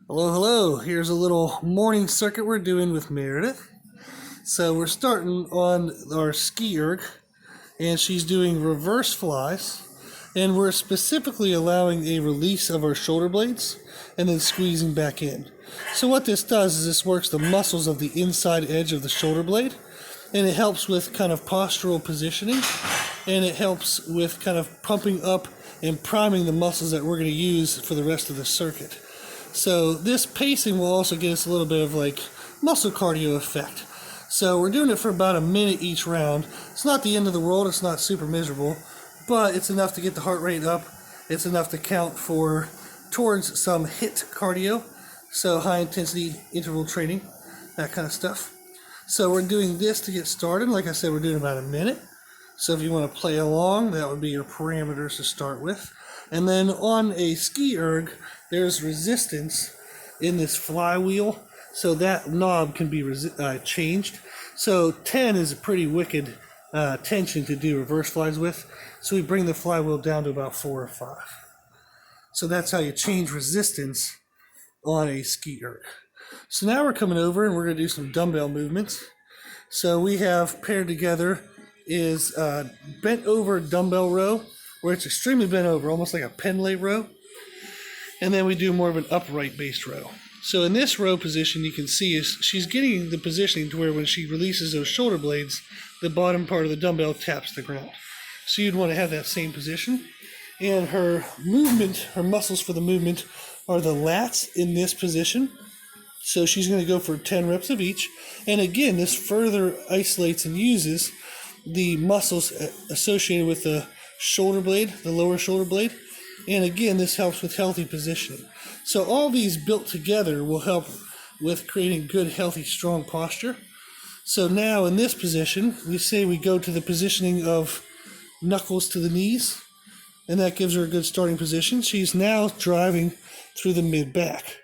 Hello, hello. Here's a little morning circuit we're doing with Meredith. So we're starting on our ski erg, and she's doing reverse flies. And we're specifically allowing a release of our shoulder blades and then squeezing back in. So what this does is this works the muscles of the inside edge of the shoulder blade, and it helps with kind of postural positioning, and it helps with kind of pumping up and priming the muscles that we're going to use for the rest of the circuit. So this pacing will also get us a little bit of like muscle cardio effect. So we're doing it for about a minute each round. It's not the end of the world, it's not super miserable, but it's enough to get the heart rate up. It's enough to count towards some HIIT cardio, so high intensity interval training, that kind of stuff. So we're doing this to get started. Like I said, we're doing about a minute. So if you want to play along, that would be your parameters to start with. And then on a ski erg, there's resistance in this flywheel, so that knob can be changed. So 10 is a pretty wicked tension to do reverse flies with, so we bring the flywheel down to about 4 or 5. So that's how you change resistance on a ski erg. So now we're coming over and we're going to do some dumbbell movements. So we have paired together is bent over dumbbell row, where it's extremely bent over, almost like a pendlay row. And then we do more of an upright based row. So in this row position, you can see is she's getting the positioning to where when she releases those shoulder blades, the bottom part of the dumbbell taps the ground. So you'd want to have that same position. And her movement, her muscles for the movement are the lats in this position. So she's going to go for 10 reps of each. And again, this further isolates and uses the muscles associated with the shoulder blade, the lower shoulder blade. And again, this helps with healthy positioning. So all these built together will help with creating good, healthy, strong posture. So now in this position, we say we go to the positioning of knuckles to the knees, and that gives her a good starting position. She's now driving through the mid-back.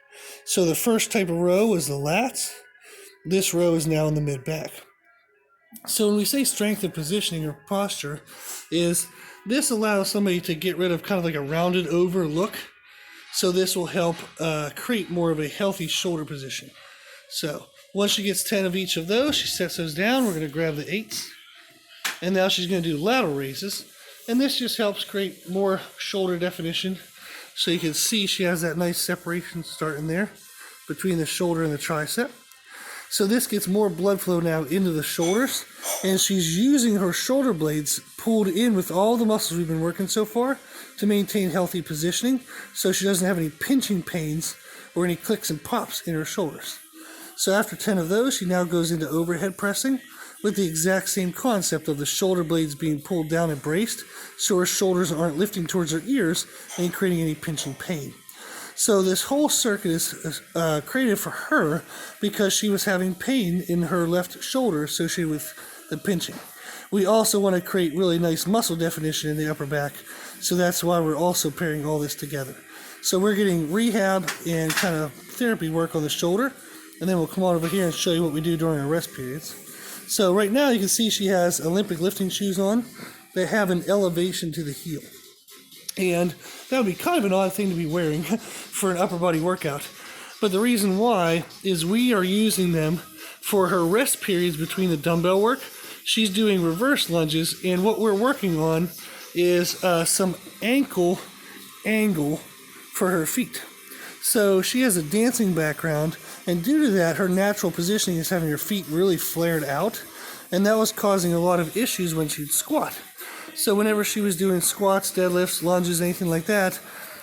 So the first type of row is the lats. This row is now in the mid-back. So when we say strength of positioning or posture, is this allows somebody to get rid of kind of like a rounded over look. So this will help create more of a healthy shoulder position. So once she gets 10 of each of those, she sets those down. We're going to grab the 8s. And now she's going to do lateral raises. And this just helps create more shoulder definition. So you can see she has that nice separation starting there between the shoulder and the tricep. So this gets more blood flow now into the shoulders, and she's using her shoulder blades pulled in with all the muscles we've been working so far to maintain healthy positioning, so she doesn't have any pinching pains or any clicks and pops in her shoulders. So after 10 of those, she now goes into overhead pressing with the exact same concept of the shoulder blades being pulled down and braced, so her shoulders aren't lifting towards her ears and creating any pinching pain. So this whole circuit is created for her because she was having pain in her left shoulder associated with the pinching. We also want to create really nice muscle definition in the upper back, so that's why we're also pairing all this together. So we're getting rehab and kind of therapy work on the shoulder, and then we'll come on over here and show you what we do during our rest periods. So right now you can see she has Olympic lifting shoes on. They have an elevation to the heel. And that would be kind of an odd thing to be wearing for an upper body workout. But the reason why is we are using them for her rest periods between the dumbbell work. She's doing reverse lunges, and what we're working on is some ankle angle for her feet. So she has a dancing background, and due to that, her natural positioning is having her feet really flared out, and that was causing a lot of issues when she'd squat. So whenever she was doing squats, deadlifts, lunges, anything like that,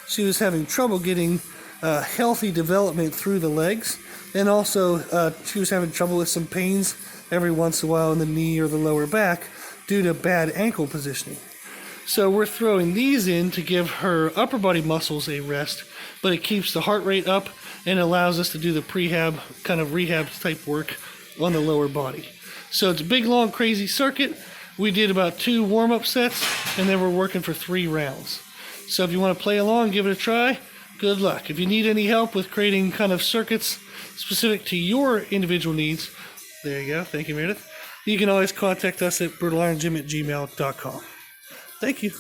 she was having trouble getting healthy development through the legs. And also she was having trouble with some pains every once in a while in the knee or the lower back due to bad ankle positioning. So we're throwing these in to give her upper body muscles a rest, but it keeps the heart rate up and allows us to do the prehab, kind of rehab type work on the lower body. So it's a big, long, crazy circuit. We did about 2 warm-up sets, and then we're working for 3 rounds. So if you want to play along, give it a try, good luck. If you need any help with creating kind of circuits specific to your individual needs, there you go, thank you, Meredith. You can always contact us at brutalirongym@gmail.com. Thank you.